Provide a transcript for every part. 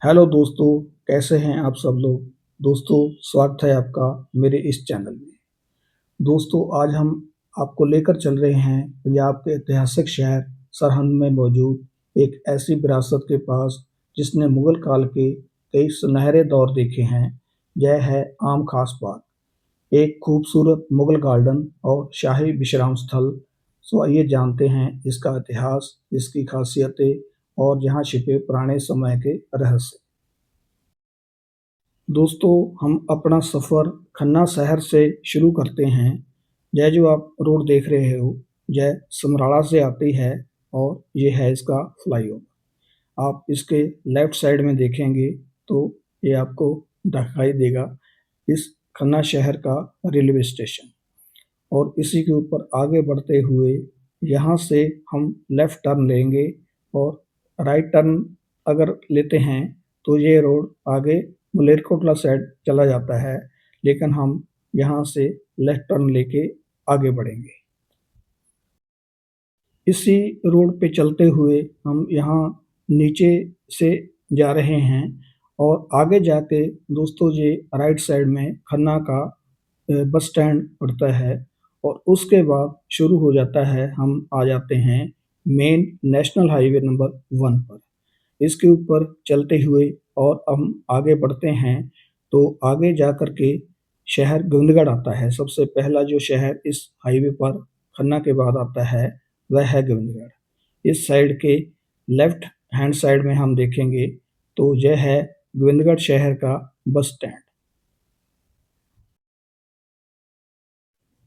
Hello दोस्तों, कैसे हैं आप सब लोग। दोस्तों, स्वागत है आपका मेरे इस चैनल में। दोस्तों, आज हम आपको लेकर चल रहे हैं पंजाब के ऐतिहासिक शहर सरहिंद में मौजूद एक ऐसी विरासत के पास जिसने मुगल काल के कई सुनहरे दौर देखे हैं। यह है आम खास बाग, एक खूबसूरत मुगल गार्डन और शाही विश्राम स्थल। सो आइए जानते हैं इसका इतिहास, इसकी खासियतें और यहाँ छिपे पुराने समय के रहस्य। दोस्तों, हम अपना सफ़र खन्ना शहर से शुरू करते हैं। यह जो आप रोड देख रहे हो, यह समराला से आती है और ये है इसका फ्लाईओवर। आप इसके लेफ्ट साइड में देखेंगे तो ये आपको दिखाई देगा इस खन्ना शहर का रेलवे स्टेशन। और इसी के ऊपर आगे बढ़ते हुए यहाँ से हम लेफ़्ट टर्न लेंगे और राइट टर्न अगर लेते हैं तो ये रोड आगे मलेरकोटला साइड चला जाता है, लेकिन हम यहाँ से लेफ़्ट टर्न लेके आगे बढ़ेंगे। इसी रोड पे चलते हुए हम यहाँ नीचे से जा रहे हैं और आगे जाके दोस्तों ये राइट साइड में खन्ना का बस स्टैंड पड़ता है और उसके बाद शुरू हो जाता है, हम आ जाते हैं मेन नेशनल हाईवे नंबर 1 पर। इसके ऊपर चलते हुए और हम आगे बढ़ते हैं तो आगे जा कर के शहर गोविंदगढ़ आता है। सबसे पहला जो शहर इस हाईवे पर खन्ना के बाद आता है वह है गोविंदगढ़। इस साइड के लेफ्ट हैंड साइड में हम देखेंगे तो यह है गोविंदगढ़ शहर का बस स्टैंड।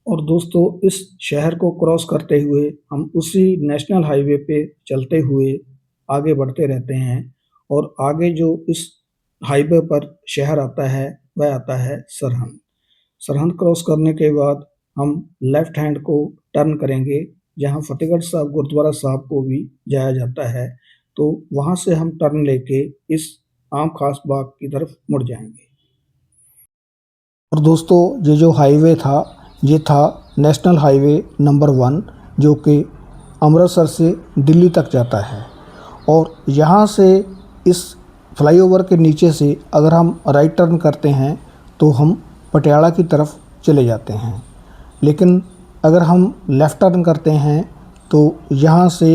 और दोस्तों, इस शहर को क्रॉस करते हुए हम उसी नेशनल हाईवे पे चलते हुए आगे बढ़ते रहते हैं और आगे जो इस हाईवे पर शहर आता है वह आता है सरहिंद। सरहिंद क्रॉस करने के बाद हम लेफ्ट हैंड को टर्न करेंगे, जहां फतेहगढ़ साहब गुरुद्वारा साहब को भी जाया जाता है, तो वहां से हम टर्न लेके इस आम खास बाग की तरफ मुड़ जाएंगे। और दोस्तों, ये जो हाईवे था ये था नेशनल हाईवे नंबर 1, जो कि अमृतसर से दिल्ली तक जाता है। और यहाँ से इस फ्लाईओवर के नीचे से अगर हम राइट टर्न करते हैं तो हम पटियाला की तरफ चले जाते हैं, लेकिन अगर हम लेफ़्ट टर्न करते हैं तो यहाँ से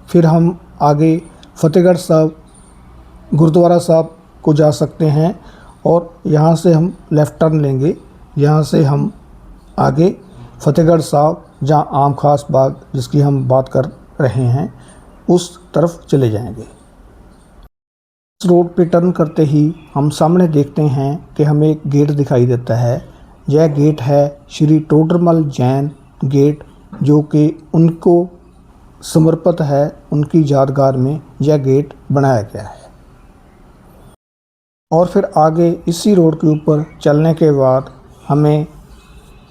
फिर हम आगे फतेहगढ़ साहब गुरुद्वारा साहब को जा सकते हैं और यहाँ से हम लेफ़्ट टर्न लेंगे। यहाँ से हम आगे फतेहगढ़ साहब, जहाँ आम खास बाग जिसकी हम बात कर रहे हैं, उस तरफ चले जाएंगे। इस रोड पे टर्न करते ही हम सामने देखते हैं कि हमें एक गेट दिखाई देता है। यह गेट है श्री टोडरमल जैन गेट, जो कि उनको समर्पित है। उनकी यादगार में यह गेट बनाया गया है। और फिर आगे इसी रोड के ऊपर चलने के बाद हमें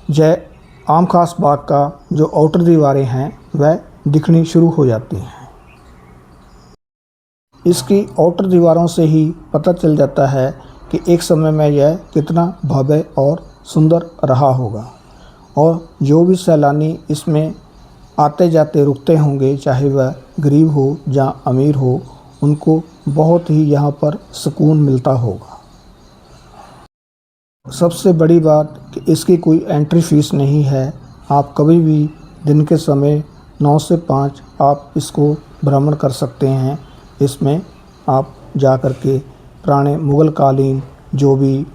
यह आम खास बाग का जो आउटर दीवारें हैं वह दिखनी शुरू हो जाती हैं। इसकी आउटर दीवारों से ही पता चल जाता है कि एक समय में यह कितना भव्य और सुंदर रहा होगा। और जो भी सैलानी इसमें आते जाते रुकते होंगे, चाहे वह गरीब हो या अमीर हो, उनको बहुत ही यहाँ पर सुकून मिलता होगा। सबसे बड़ी बात कि इसकी कोई एंट्री फीस नहीं है। आप कभी भी दिन के समय 9 से 5 आप इसको भ्रमण कर सकते हैं। इसमें आप जा कर के पुराने मुग़ल कालीन जो भी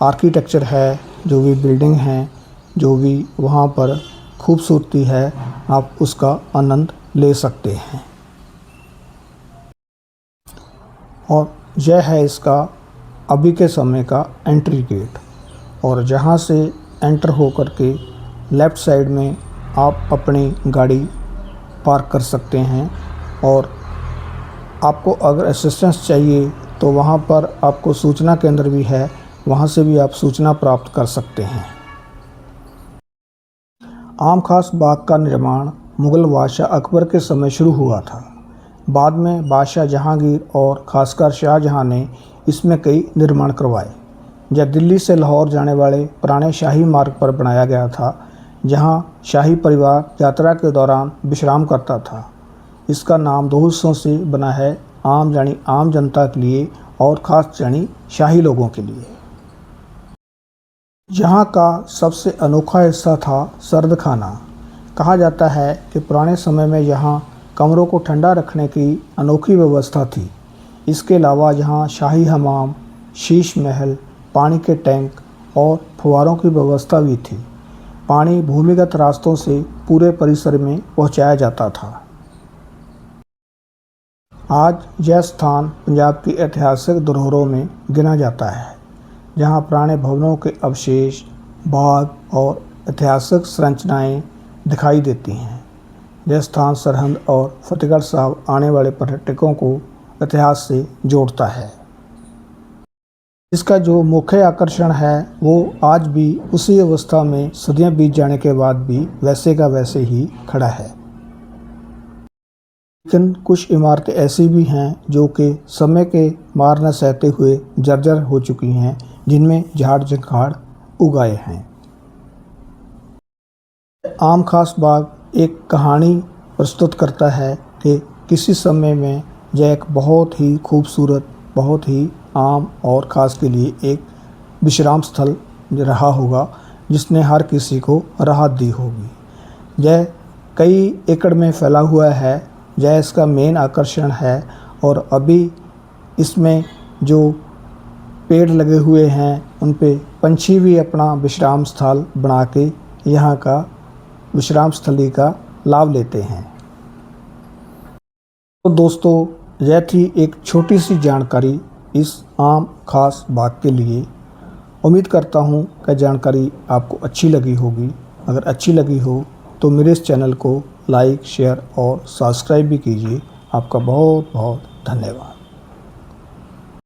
आर्किटेक्चर है, जो भी बिल्डिंग हैं, जो भी वहाँ पर खूबसूरती है, आप उसका आनंद ले सकते हैं। और यह है इसका अभी के समय का एंट्री गेट। और जहाँ से एंटर होकर के लेफ़्ट साइड में आप अपनी गाड़ी पार्क कर सकते हैं। और आपको अगर असिस्टेंस चाहिए तो वहाँ पर आपको सूचना केंद्र भी है, वहाँ से भी आप सूचना प्राप्त कर सकते हैं। आम खास बाग का निर्माण मुग़ल बादशाह अकबर के समय शुरू हुआ था। बाद में बादशाह जहांगीर और ख़ासकर शाहजहां ने इसमें कई निर्माण करवाए। यह दिल्ली से लाहौर जाने वाले पुराने शाही मार्ग पर बनाया गया था, जहां शाही परिवार यात्रा के दौरान विश्राम करता था। इसका नाम 2 हिस्सों से बना है, आम यानी आम जनता के लिए और ख़ास यानी शाही लोगों के लिए। यहाँ का सबसे अनोखा हिस्सा था सर्द खाना। कहा जाता है कि पुराने समय में यहाँ कमरों को ठंडा रखने की अनोखी व्यवस्था थी। इसके अलावा यहाँ शाही हमाम, शीश महल, पानी के टैंक और फुव्वारों की व्यवस्था भी थी। पानी भूमिगत रास्तों से पूरे परिसर में पहुँचाया जाता था। आज यह स्थान पंजाब की ऐतिहासिक धरोहरों में गिना जाता है, जहाँ पुराने भवनों के अवशेष, बाग और ऐतिहासिक संरचनाएं दिखाई देती हैं। यह स्थान सरहिंद और फतेहगढ़ साहब आने वाले पर्यटकों को इतिहास से जोड़ता है। इसका जो मुख्य आकर्षण है वो आज भी उसी अवस्था में सदियां बीत जाने के बाद भी वैसे का वैसे ही खड़ा है। लेकिन कुछ इमारतें ऐसी भी हैं जो कि समय के मार न सहते हुए जर्जर हो चुकी हैं, जिनमें झाड़ झंखाड़ उगाए हैं। आम खास बाग एक कहानी प्रस्तुत करता है कि किसी समय में यह एक बहुत ही खूबसूरत, बहुत ही आम और ख़ास के लिए एक विश्राम स्थल रहा होगा, जिसने हर किसी को राहत दी होगी। यह कई एकड़ में फैला हुआ है, यह इसका मेन आकर्षण है। और अभी इसमें जो पेड़ लगे हुए हैं उन पे पंछी भी अपना विश्राम स्थल बना के यहाँ का विश्राम स्थली का लाभ लेते हैं। तो दोस्तों, यह थी एक छोटी सी जानकारी इस आम खास बाग के लिए। उम्मीद करता हूँ कि जानकारी आपको अच्छी लगी होगी। अगर अच्छी लगी हो तो मेरे इस चैनल को लाइक, शेयर और सब्सक्राइब भी कीजिए। आपका बहुत बहुत धन्यवाद।